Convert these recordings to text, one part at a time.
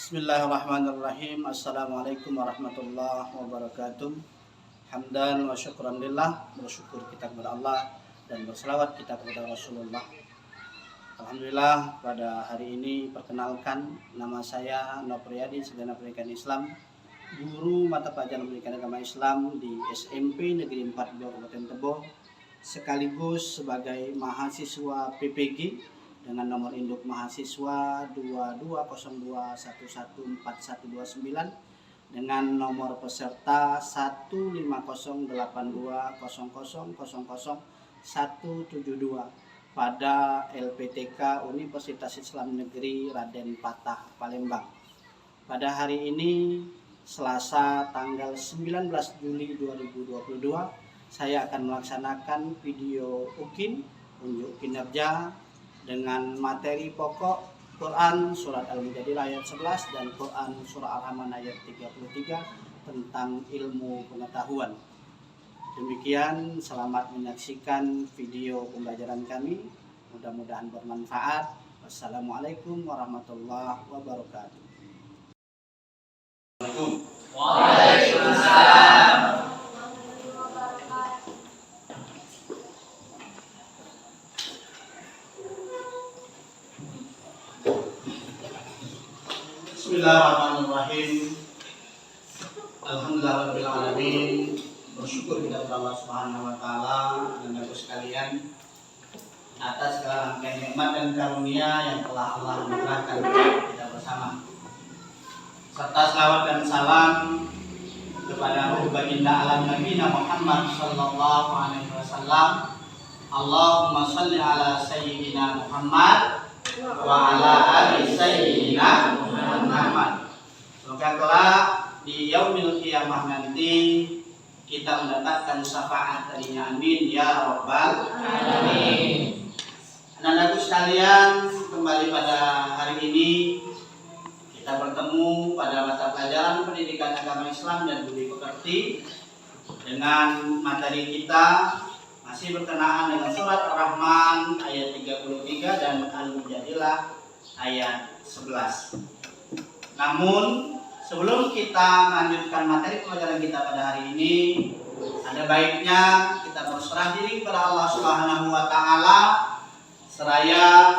Bismillahirrahmanirrahim. Assalamualaikum warahmatullahi wabarakatuh. Hamdan wa syukran lillah. Bersyukur kita kepada Allah dan berselawat kita kepada Rasulullah. Alhamdulillah, pada hari ini perkenalkan, nama saya Nopriyadi, sarjana pendidikan Islam, guru mata pelajaran pendidikan agama Islam di SMP Negeri 4 Kabupaten Tebo, sekaligus sebagai mahasiswa PPG dengan nomor induk mahasiswa 2202114129 dengan nomor peserta 15082000172 pada LPTK Universitas Islam Negeri Raden Patah, Palembang. Pada hari ini Selasa tanggal 19 Juli 2022, saya akan melaksanakan video UKIN, unjuk kinerja, dengan materi pokok Quran Surat Al-Mujadilah ayat 11 dan Quran Surah Al-Rahman ayat 33 tentang ilmu pengetahuan. Demikian, selamat menyaksikan video pembelajaran kami. Mudah-mudahan bermanfaat. Wassalamualaikum warahmatullahi wabarakatuh. Waalaikumsalam. Bismillahirrahmanirrahim. Alhamdulillahirabbil alamin. Bersyukur kita kepada Allah Subhanahu wa taala dan Bapak sekalian atas segala rangkaian nikmat dan karunia yang telah Allah anugerahkan kita bersama. Serta salawat dan salam kepada baginda alam Nabi Muhammad sallallahu alaihi wasallam. Allahumma shalli ala sayyidina Muhammad wa ala ali sayyidina Muhammad. Semoga kelak di yaumil qiyamah nanti kita mendapatkan syafaat darinya, amin ya rabbal alamin. Anak-anakku sekalian, kembali pada hari ini kita bertemu pada mata pelajaran pendidikan agama Islam dan budi pekerti dengan materi kita masih berkenaan dengan surat Ar-Rahman ayat 33 dan Al-Mujadilah ayat 11. Namun sebelum kita melanjutkan materi pelajaran kita pada hari ini, ada baiknya kita berserah diri kepada Allah Subhanahu wa taala seraya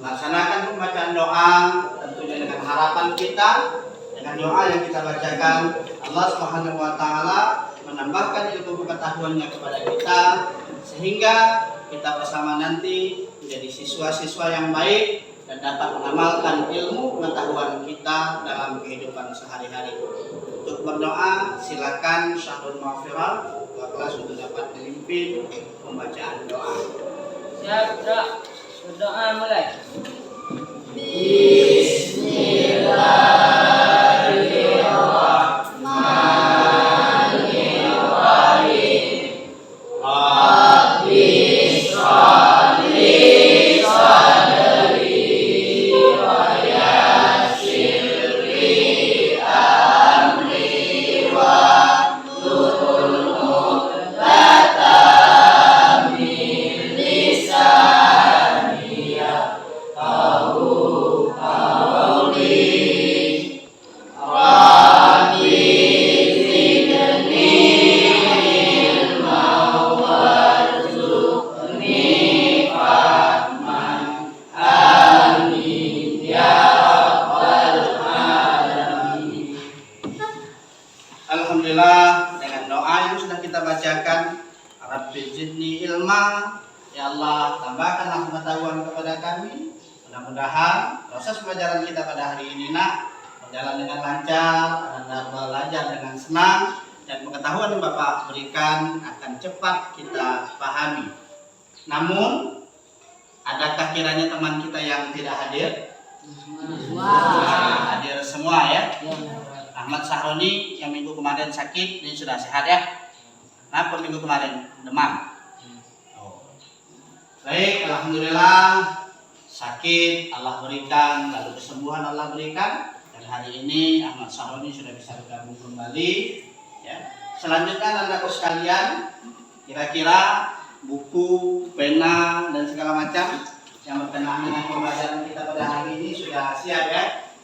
melaksanakan pembacaan doa, tentunya dengan harapan kita dengan doa yang kita bacakan Allah Subhanahu wa taala menambahkan ilmu pengetahuannya kepada kita sehingga kita bersama nanti menjadi siswa-siswa yang baik dan dapat mengamalkan ilmu pengetahuan kita dalam kehidupan sehari-hari. Untuk berdoa silakan Syahrul Maghfirah kelas untuk dapat memimpin pembacaan doa. Siap, berdoa mulai. Alhamdulillah, dengan doa yang sudah kita bacakan, Rabbi zidni ilma, ya Allah tambahkanlah pengetahuan kepada kami. Mudah-mudahan proses pelajaran kita pada hari ini berjalan dengan lancar, Anda belajar dengan senang, dan pengetahuan yang Bapak berikan akan cepat kita pahami. Namun, adakah kiranya teman kita yang tidak hadir? Nah, hadir semua ya. Ahmad Sahroni yang minggu kemarin sakit, ini sudah sehat ya. Kenapa minggu kemarin? Demam. Baik, alhamdulillah, sakit Allah berikan, lalu kesembuhan Allah berikan, dan hari ini Ahmad Sahroni sudah bisa bergabung kembali ya. Selanjutnya anak-anakku sekalian, kira-kira buku, pena dan segala macam yang berkenaan dengan pembelajaran kita pada hari ini sudah siap ya.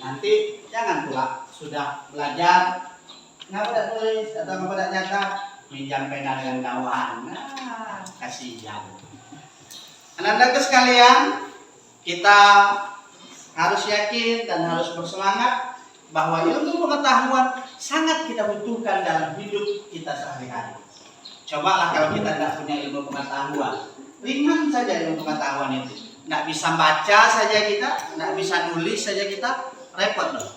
Nanti jangan pula sudah belajar nggak pada tulis atau nggak pada nyatat, minjam pena dengan kawan. Nah, kasihan. Anak-anakku sekalian, kita harus yakin dan harus bersemangat bahwa ilmu pengetahuan sangat kita butuhkan dalam hidup kita sehari-hari. Cobalah kalau kita tidak punya ilmu pengetahuan, ringan saja ilmu pengetahuan itu. Tidak bisa baca saja kita, tidak bisa nulis saja kita, repot loh.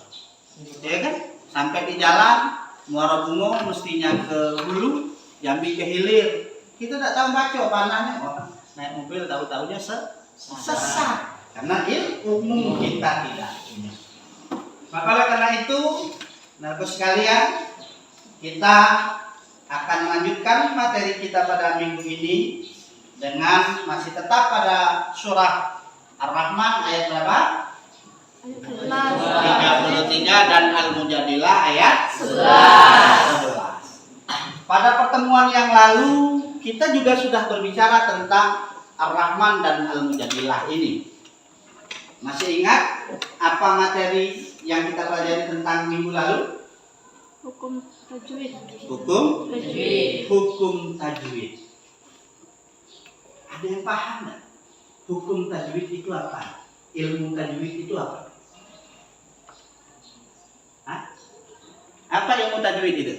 Ya kan? Sampai di jalan, Muara Bungo mestinya ke hulu, Jambi ke hilir. Kita tidak tahu baca panahnya, naik mobil tahu-tahunya sesat. Karena ilmu kita tidak punya. Maka karena itu, anak-anakku sekalian, kita akan melanjutkan materi kita pada minggu ini dengan masih tetap pada surah Ar-Rahman ayat berapa? 33 dan Al-Mujadilah ayat 11. Pada pertemuan yang lalu kita juga sudah berbicara tentang Ar-Rahman dan Al-Mujadilah ini. Masih ingat apa materi yang kita pelajari tentang minggu lalu? Hukum tajwid. Hukum tajwid. Ada yang paham nggak? Hukum tajwid itu apa? Ilmu tajwid itu apa? Hah? Apa ilmu tajwid itu?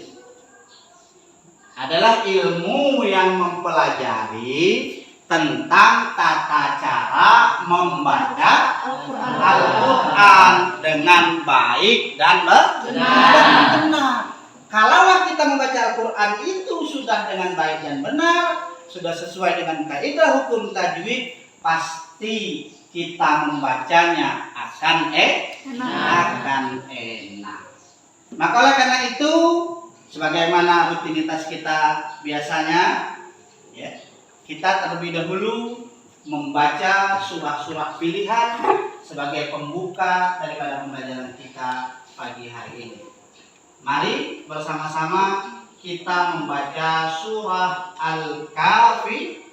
Adalah ilmu yang mempelajari tentang tata cara membaca Al-Quran dengan baik dan benar. Kalau kita membaca Al-Quran itu sudah dengan baik dan benar, sudah sesuai dengan kaidah hukum tajwid, pasti kita membacanya akan enak. Maka oleh karena itu, sebagaimana rutinitas kita biasanya, ya, kita terlebih dahulu membaca surah-surah pilihan sebagai pembuka daripada pembelajaran kita pagi hari ini. Mari bersama-sama kita membaca surah Al-Kafir.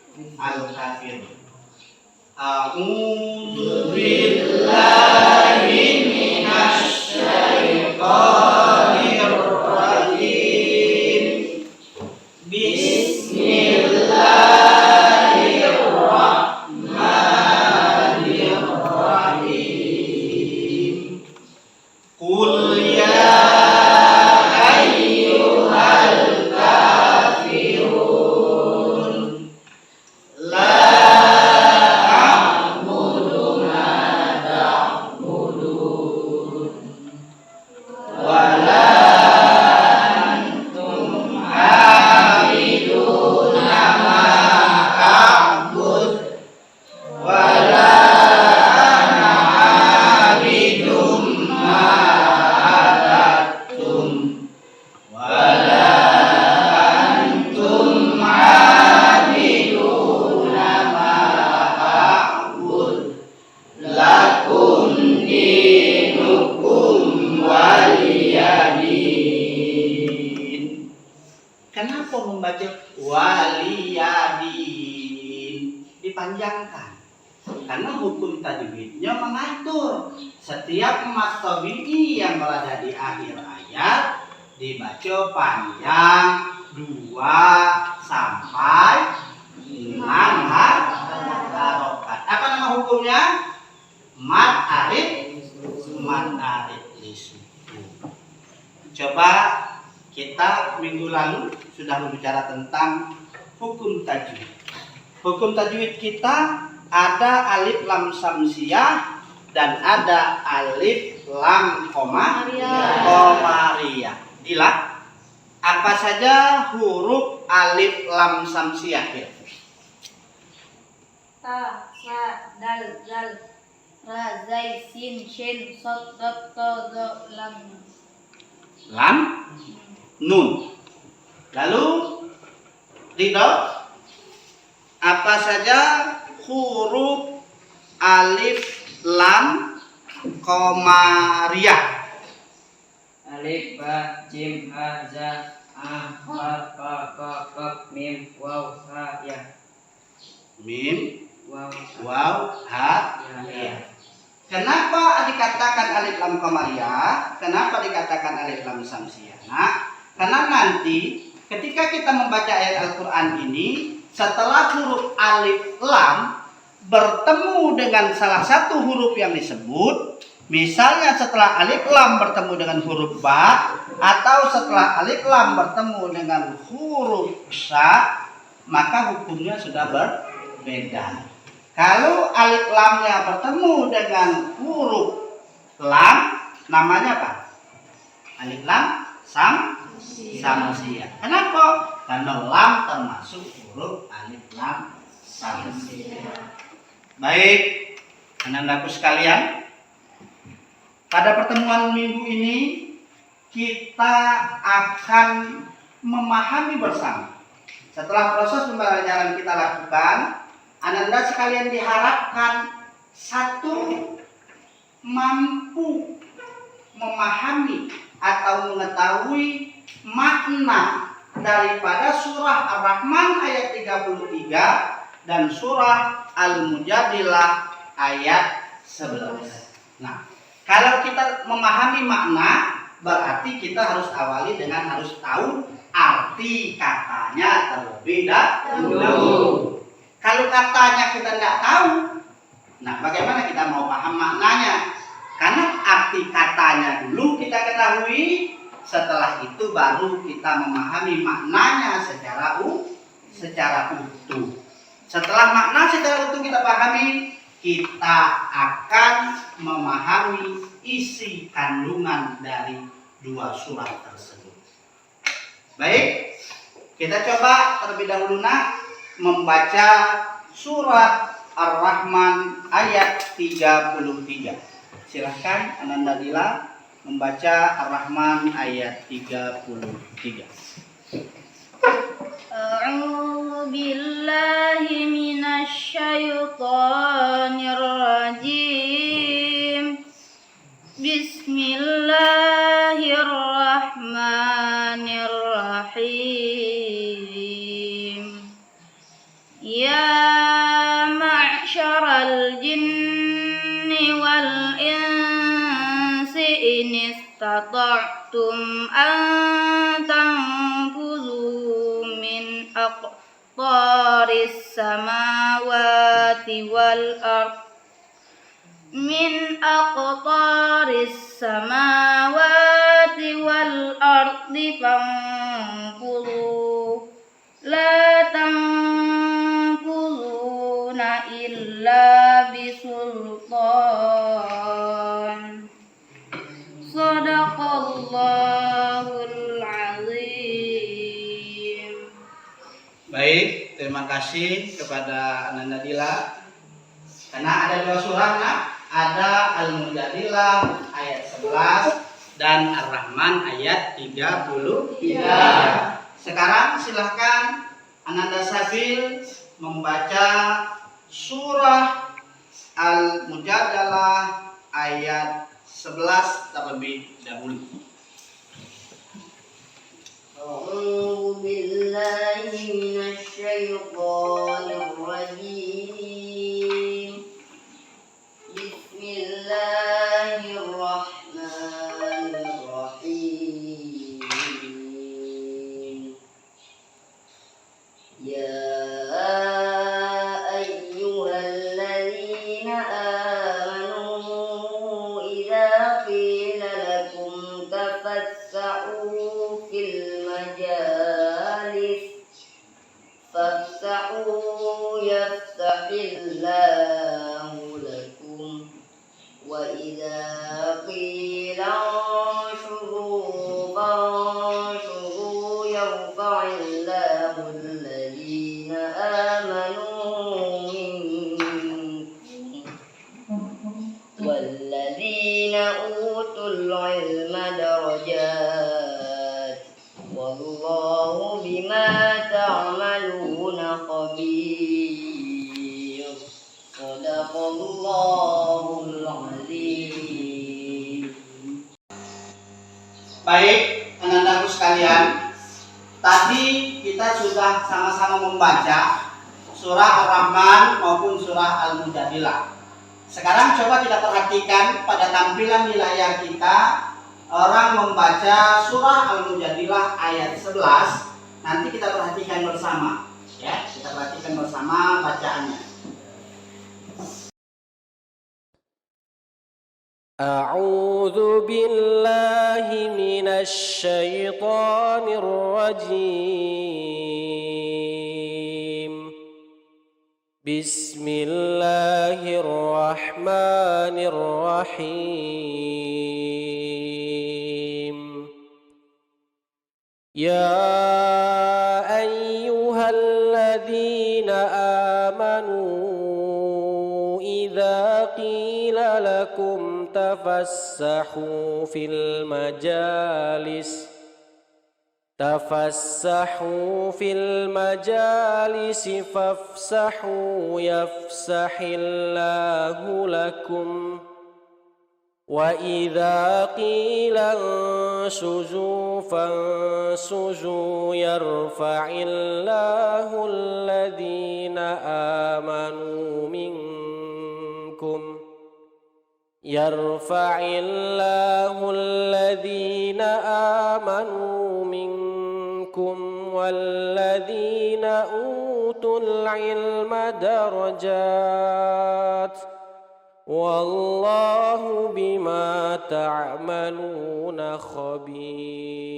A'udzu billahi minasy syaithanir rajim. Bismillahirrahmanirrahim. Qul ya ayyuhal kafirun la a'budu ma ta'budun wa la antum 'abiduna ma a'bud wa la ana 'abidum ma abattum wa la antum 'abiduna ma a'bud lakum dinukum waliyadin. Kenapa membaca waliyadin? Dipanjangkan. Karena hukum tajwidnya mengatur setiap mad tabi'i yang berada di akhir ayat dibaca panjang 2 sampai 6 harokat. Apa nama hukumnya? Mad arif lisuku. Coba kita minggu lalu sudah berbicara tentang hukum tajwid. Hukum tajwid kita ada alif lam samsiyah dan ada alif lam komariyah. Dila, apa saja huruf alif lam samsiyah? Ta, sa, dal, zal, ra, zai, sin, shin, sod, dot, to, do, lam. Lam, nun. Lalu Ridho, apa saja huruf alif lam komariyah? Alif, ba, jim, ha, za, a, ha, ka, ka, kaf, mim, waw, ha, ya. Mim, Waw, waw, ha, ya. Kenapa dikatakan alif lam qamariyah? Kenapa dikatakan alif lam syamsiyah? Nah, karena nanti ketika kita membaca ayat Al-Qur'an ini, setelah huruf alif lam bertemu dengan salah satu huruf yang disebut, misalnya setelah alif lam bertemu dengan huruf ba, atau setelah alif lam bertemu dengan huruf sya, maka hukumnya sudah berbeda. Kalau alif lamnya bertemu dengan huruf lam, namanya apa? Alif lam samsiyah. Kenapa? Karena lam termasuk huruf alif lam samsiyah. Baik, anak-anakku sekalian, pada pertemuan minggu ini kita akan memahami bersama. Setelah proses pembelajaran kita lakukan, anak-anak sekalian diharapkan satu, mampu memahami atau mengetahui makna daripada surah Ar-Rahman ayat 33 dan surah Al-Mujadilah ayat 11. Nah, kalau kita memahami makna, berarti kita harus awali dengan harus tahu arti katanya terlebih dahulu. Kalau katanya kita tidak tahu, nah bagaimana kita mau paham maknanya? Karena arti katanya dulu kita ketahui, setelah itu baru kita memahami maknanya secara utuh. Setelah makna secara utuh kita pahami, kita akan memahami isi kandungan dari dua surat tersebut. Baik, kita coba terlebih dahulu membaca surat Ar-Rahman ayat 33. Silahkan Ananda Dila membaca Ar-Rahman ayat 33. A'udzu billahi minasy syaithanir rajim. Bismillahirrahmanirrahim. Ya ma'syaral jinni wal insi in istata'tum an tanfuzu min aqtaris samawati wal ardh min aqtaris samawati wal ardi fanfudu la tanfuduna illa bisultan. Shadaqallahul azim. Baik, terima kasih kepada Ananda Dila. Karena ada dua surah, ada Al-Mujadilah ayat 11 dan Ar-Rahman ayat 33. Sekarang silahkan Ananda Sabil membaca surah Al-Mujadalah ayat 11 terlebih dahulu. A'udzu billahi minasy syaithanir rajim. Bismillahirrahmanirrahim. Ya ayyuhalladzina amanu idza qila lakum tafassahu fil majalis fafsahu yaftahillahu lakum wa idza qila anshuru fanshuru yarfa'illahu alladhina amanu minkum walladhina utul ilma darajat wallahu bima ta'maluna khabir. Shadaqallahul azim. Baik, anak-anakku sekalian, tadi kita sudah sama-sama membaca surah Ar-Rahman maupun surah Al-Mujadilah. Sekarang coba kita perhatikan pada tampilan di layar kita, orang membaca surah Al-Mujadilah ayat 11. Nanti kita perhatikan bersama, ya. Kita perhatikan bersama bacaannya. أعوذ بالله من الشيطان الرجيم بسم الله الرحمن الرحيم يا أيها الذين آمنوا إذا قيل لكم تفسحوا في المجالس فافسحوا يفسح الله لكم وإذا قيل انشزوا فانشزوا يرفع الله الذين آمنوا منكم والذين أوتوا العلم درجات والله بما تعملون خبير.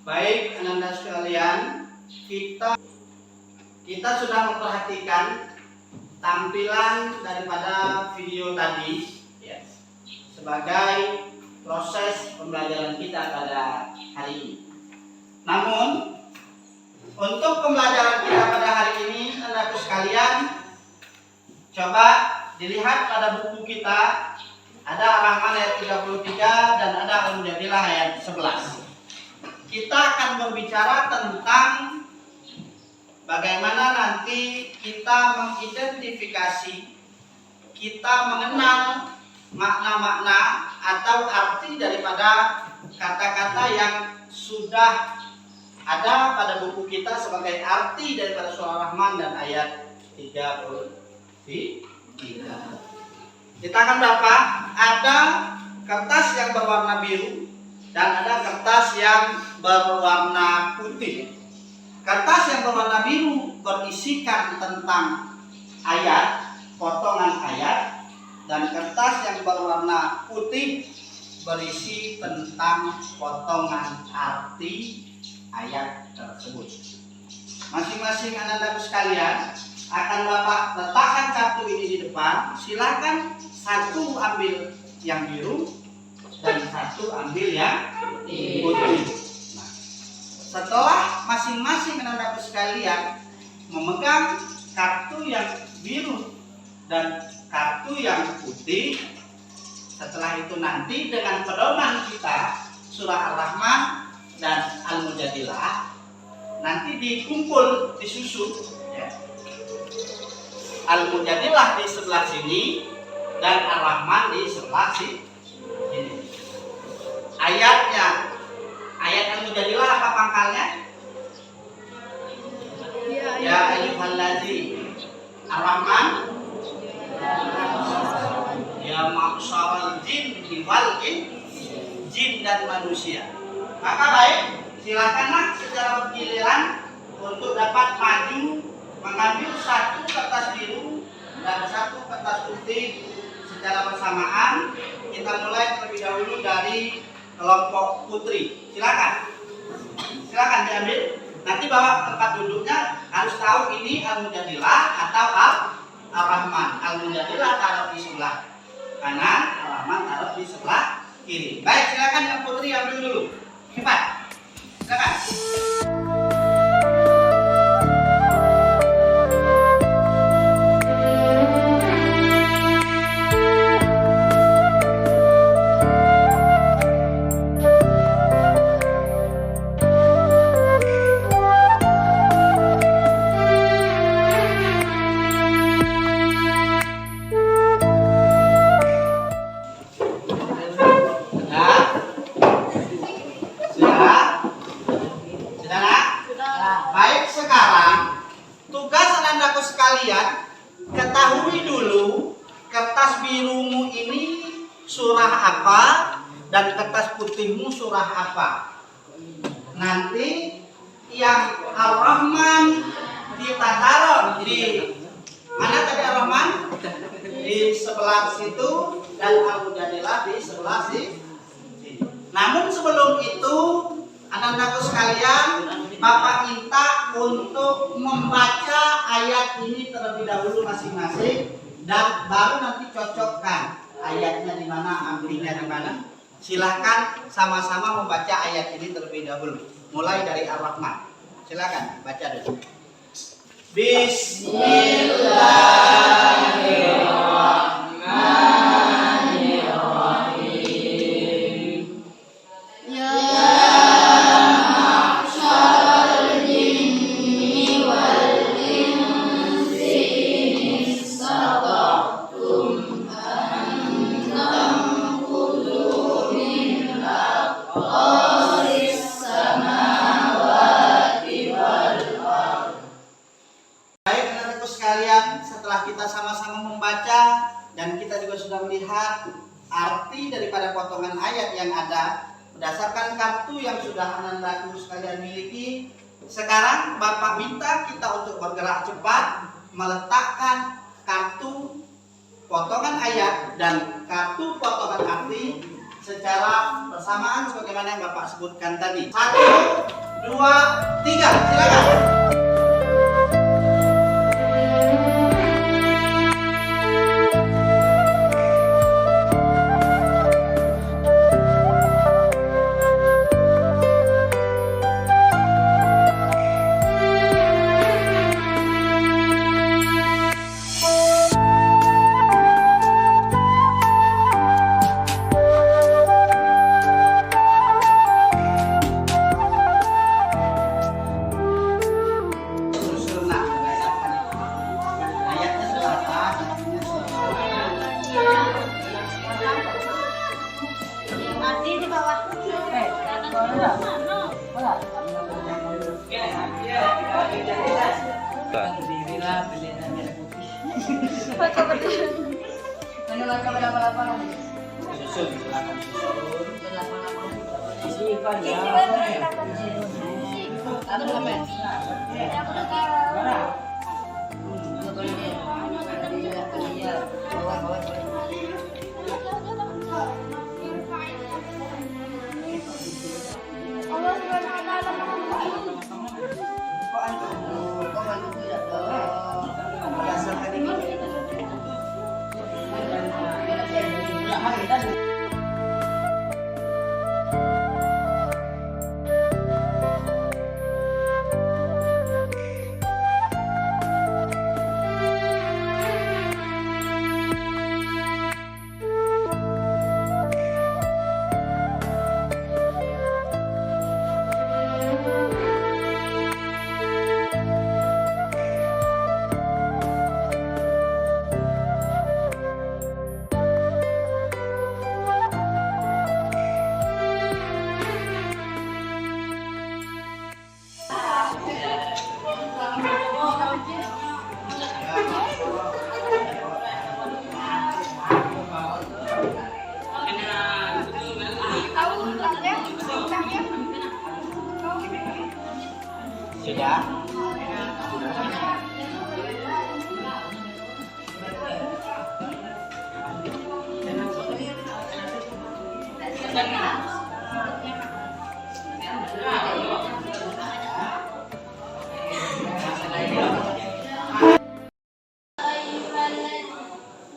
Baik, anak-anak sekalian, kita sudah memperhatikan tampilan daripada video tadi, ya, sebagai proses pembelajaran kita pada hari ini. Namun, untuk pembelajaran kita pada hari ini, anak-anak sekalian, coba dilihat pada buku kita, ada Ar-Rahman ayat 33 dan ada Al-Mujadilah ayat 11. Kita akan berbicara tentang bagaimana nanti kita mengidentifikasi, kita mengenal makna-makna atau arti daripada kata-kata yang sudah ada pada buku kita sebagai arti daripada surah Rahman dan ayat 33. Di tangan Bapak ada kertas yang berwarna biru dan ada kertas yang berwarna putih. Kertas yang berwarna biru berisikan tentang ayat, potongan ayat, dan kertas yang berwarna putih berisi tentang potongan arti ayat tersebut. Masing-masing anak-anak sekalian akan Bapak letakkan kartu ini di depan. Silakan satu ambil yang biru dan satu ambil yang putih. Nah, setelah masing-masing anak-anak sekalian memegang kartu yang biru dan kartu yang putih, setelah itu nanti dengan pedoman kita surah Ar-Rahman dan Al-Mujadilah nanti dikumpul, disusun, ya. Al-Mujadilah di sebelah sini dan Ar-Rahman di sebelah sini. Ayatnya, ayat Al-Mujadilah apa pangkalnya? Ya ayyuhallazi. Ar-Rahman ya ma'syaral jin wal jin dan manusia. Maka baik, silakanlah secara bergiliran untuk dapat maju mengambil satu kertas biru dan satu kertas putih secara bersamaan. Kita mulai terlebih dahulu dari kelompok putri. Silakan diambil. Nanti bawa tempat duduknya, harus tahu ini Al-Mujadilah atau Ar-Rahman. Al-Mujadilah taruh di sebelah kanan, Ar-Rahman taruh di sebelah kiri. Baik, silakan yang putri ambil dulu. Cepat, silakan. Sudah? surah apa dan kertas putihmu surah apa. Nanti yang Ar-Rahman kita taruh di mana tadi Ar-Rahman? Di sebelah situ dan Al-Mujadilah di sebelah sini. Namun sebelum itu, anak-anakku sekalian, Bapak minta untuk membaca ayat ini terlebih dahulu masing-masing dan baru nanti cocokkan ayatnya di mana, ambilnya di mana. Silakan sama-sama membaca ayat ini terlebih dahulu. Mulai dari Ar-Rahman. Silakan baca dulu. Bismillahirrahmanirrahim. Ya Baik anak-anakku sekalian, setelah kita sama-sama membaca dan kita juga sudah melihat arti daripada potongan ayat yang ada berdasarkan kartu yang sudah anak-anakku sekalian miliki. Sekarang Bapak minta kita untuk bergerak cepat meletakkan kartu potongan ayat dan kartu potongan arti secara bersamaan sebagaimana yang Bapak sebutkan tadi. 1, 2, 3, silakan. Arti di bawah. Susun, silakan susun. Allah Subhanahu wa taala. Biasa tadi ini. Sudah.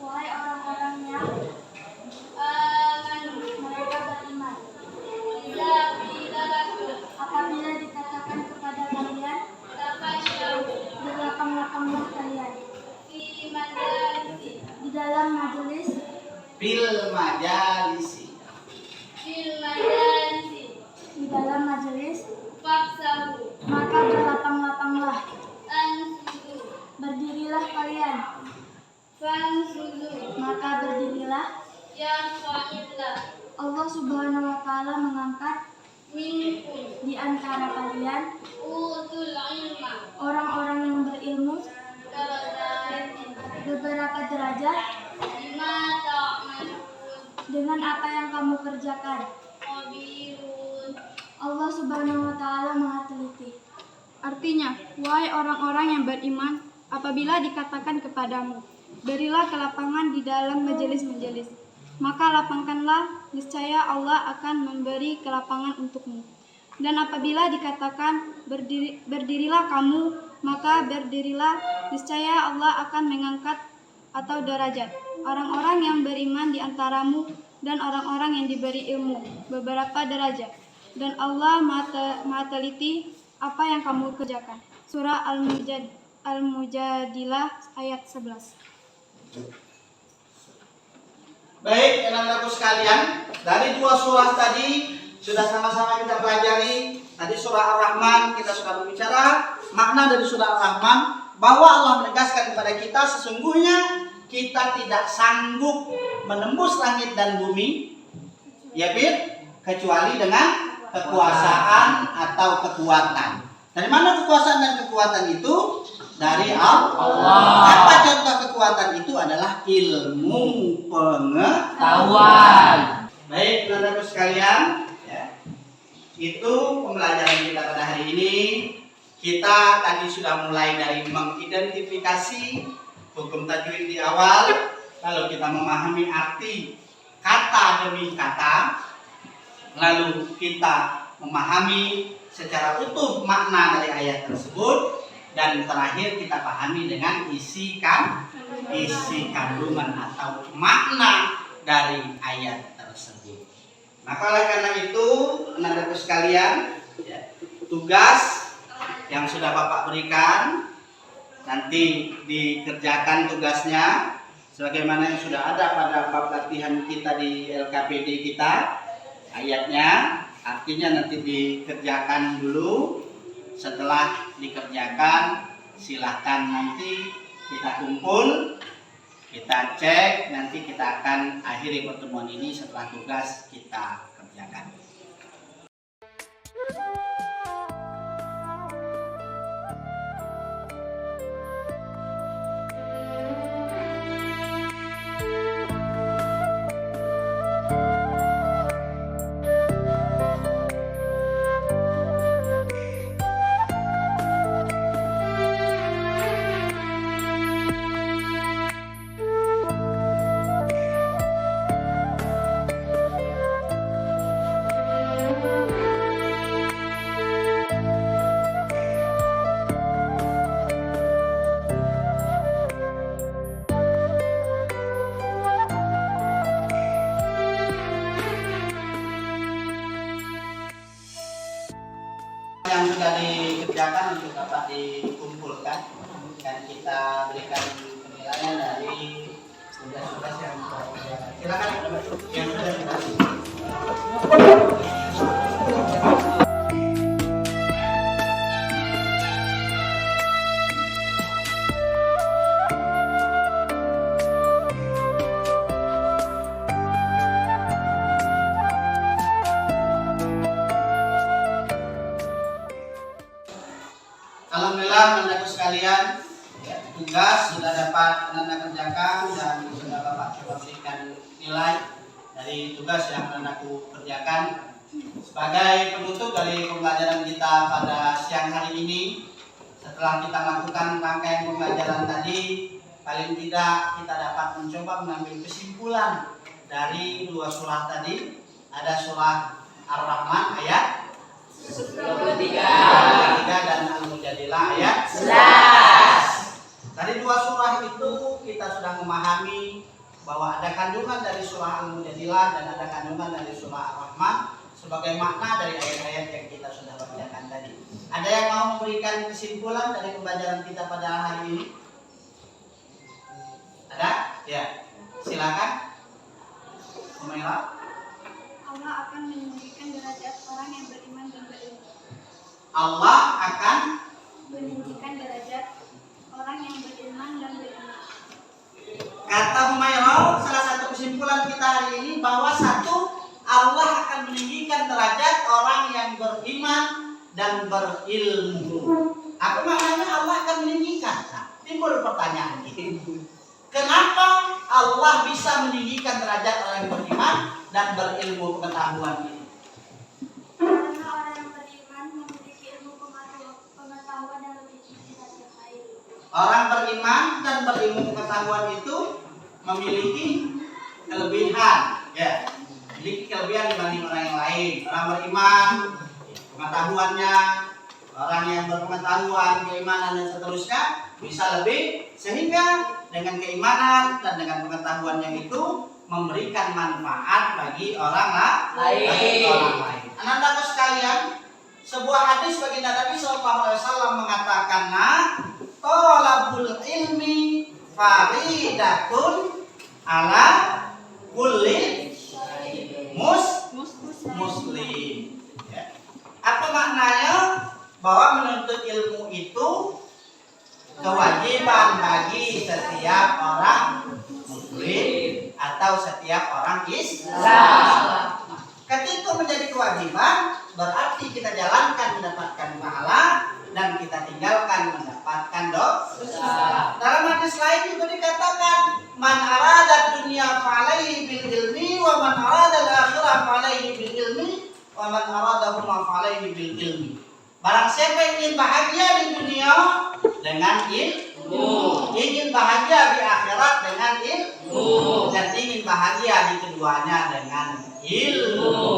Wahai orang-orang yang mereka beriman. Apabila dikatakan kepada kalian, berlapang-lapanglah kalian di dalam majelis, Bil majalisi. di dalam majelis, maka berlapang-lapanglah. Berdirilah kalian, maka berdirilah. Allah Subhanahu wa taala mengangkat di antara kalian orang-orang yang berilmu beberapa derajat dengan apa yang kamu kerjakan. Khabirun. Allah Subhanahu wa taala Maha teliti. Artinya, wahai orang-orang yang beriman, apabila dikatakan kepadamu, berilah kelapangan di dalam majelis-majelis, maka lapangkanlah, niscaya Allah akan memberi kelapangan untukmu. Dan apabila dikatakan berdirilah kamu, maka berdirilah, niscaya Allah akan mengangkat atau derajat orang-orang yang beriman di antaramu dan orang-orang yang diberi ilmu beberapa derajat. Dan Allah Maha teliti apa yang kamu kerjakan. Surah Al-Mujadilah ayat 11. Baik, anak-anakku sekalian, dari dua surah tadi sudah sama-sama kita pelajari. Tadi surah Ar-Rahman kita sudah berbicara makna dari surah Ar-Rahman bahwa Allah menegaskan kepada kita sesungguhnya kita tidak sanggup menembus langit dan bumi, ya Bir, kecuali dengan kekuasaan atau kekuatan. Dari mana kekuasaan dan kekuatan itu? Dari Allah. Apa contoh kekuatan itu? Adalah ilmu pengetahuan. Baik, saudaraku sekalian, ya. Itu pembelajaran kita pada hari ini. Kita tadi sudah mulai dari mengidentifikasi hukum tajwid di awal, lalu kita memahami arti kata demi kata, lalu kita memahami secara utuh makna dari ayat tersebut, dan terakhir kita pahami dengan isi kandungan atau makna dari ayat tersebut. Maka oleh karena itu, anak-anakku sekalian, ya, tugas yang sudah Bapak berikan nanti dikerjakan tugasnya sebagaimana yang sudah ada pada bab latihan kita di LKPD kita. Ayatnya artinya nanti dikerjakan dulu. Setelah dikerjakan silahkan nanti kita kumpul, kita cek, nanti kita akan akhiri pertemuan ini setelah tugas kita kerjakan. Yang sudah dikerjakan untuk dapat dikumpulkan dan kita berikan penilaian dari tugas-tugas yang sudah dikerjakan. Silakan yang sudah dikasih. Alhamdulillah, anak-anakku sekalian, ya, tugas sudah dapat anak-anak kerjakan dan sudah Bapak coba berikan nilai dari tugas yang anak-anakku kerjakan. Sebagai penutup dari pembelajaran kita pada siang hari ini, setelah kita melakukan rangkaian pembelajaran tadi, paling tidak kita dapat mencoba mengambil kesimpulan dari dua surah tadi. Ada surah Ar-Rahman ayat 23 dan Al-Mujadilah ayat 11. Dari dua surah itu kita sudah memahami bahwa ada kandungan dari surah Al-Mujadilah dan ada kandungan dari surah Ar-Rahman sebagai makna dari ayat-ayat yang kita sudah bacakan tadi. Ada yang mau memberikan kesimpulan dari pembelajaran kita pada hari ini? Ada? Ya. Silakan. Umairah. Allah akan meninggikan derajat orang yang beriman dan berilmu. Allah akan Meninggikan derajat orang yang beriman dan berilmu. Kata Humairah, salah satu kesimpulan kita hari ini bahwa satu, Allah akan meninggikan derajat orang yang beriman dan berilmu. Apa maknanya Allah akan meninggikan? Nah, timbul pertanyaan ini. Kenapa Allah bisa meninggikan derajat orang yang beriman dan berilmu pengetahuan ini? Karena orang yang beriman memiliki ilmu pengetahuan yang lebih tinggi dari yang lain. Orang beriman dan berilmu pengetahuan itu memiliki kelebihan, ya, memiliki kelebihan dibanding orang yang lain. Orang beriman, pengetahuannya, orang yang berpengetahuan, keimanan dan seterusnya bisa lebih, sehingga dengan keimanan dan dengan pengetahuannya itu memberikan manfaat bagi orang lain. Anak-anakku sekalian, sebuah hadis baginda Nabi SAW mengatakan, thalabul ilmi faridatun ala kulli muslim. Ya. Apa maknanya? Bahwa menuntut ilmu itu kewajiban bagi setiap orang muslim atau setiap orang Islam. Ketika menjadi kewajiban, berarti kita jalankan mendapatkan pahala dan kita tinggalkan mendapatkan dosa. Dalam hadis lain juga dikatakan, man arada dunya fa'alaihi bil ilmi wa man arada al-akhirah fa'alaihi bil ilmi wa man arada huma fa'alaihi bil ilmi. Barang siapa yang ingin bahagia di dunia dengan ilmu, ingin bahagia di akhirat dengan ilmu, dan ingin bahagia di keduanya dengan ilmu,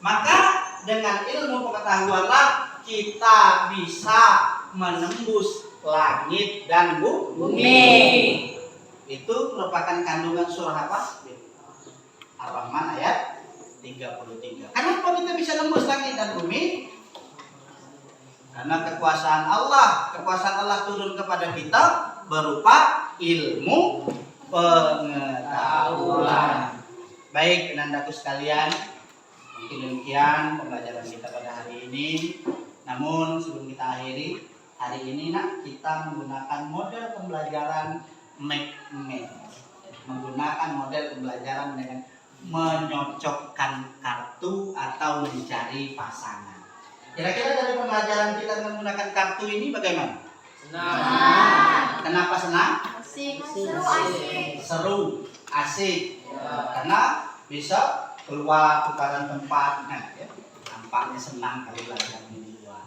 maka dengan ilmu pengetahuanlah kita bisa menembus langit dan bumi. Itu merupakan kandungan surah apa? Ar-Rahman ayat 33. Kenapa kita bisa nembus langit dan bumi? Karena kekuasaan Allah turun kepada kita berupa ilmu pengetahuan. Baik, anandaku sekalian, mungkin demikian pembelajaran kita pada hari ini. Namun sebelum kita akhiri hari ini, kita menggunakan model pembelajaran menggunakan model pembelajaran dengan menyocokkan kartu atau mencari pasangan. Kira-kira dari pembelajaran kita menggunakan kartu ini bagaimana? Senang. Kenapa senang? Asik. Seru, asik. Seru, asik. Ya, karena bisa keluar tukaran tempat. Nah, ya, nampaknya senang kalau belajar di luar.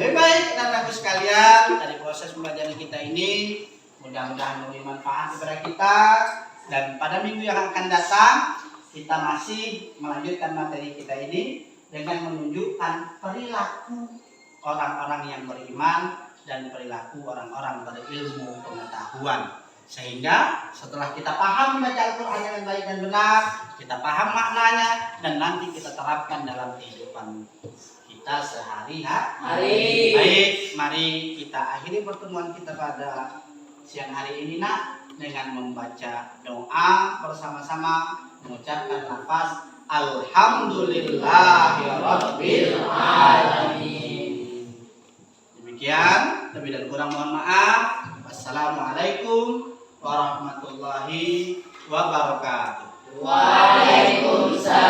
Baik, anak-anakku sekalian, dari proses pembelajaran kita ini mudah-mudahan memberi manfaat kepada kita, dan pada minggu yang akan datang kita masih melanjutkan materi kita ini dengan menunjukkan perilaku orang-orang yang beriman dan perilaku orang-orang berilmu pengetahuan. Sehingga setelah kita paham membaca Al-Quran dengan baik dan benar, kita paham maknanya, dan nanti kita terapkan dalam kehidupan kita sehari-hari. Baik, mari kita akhiri pertemuan kita pada siang hari ini dengan membaca doa bersama-sama, mengucapkan lafaz Alhamdulillahirabbil alamin. Demikian, lebih dan kurang mohon maaf. Wassalamualaikum warahmatullahi wabarakatuh. Waalaikumsalam.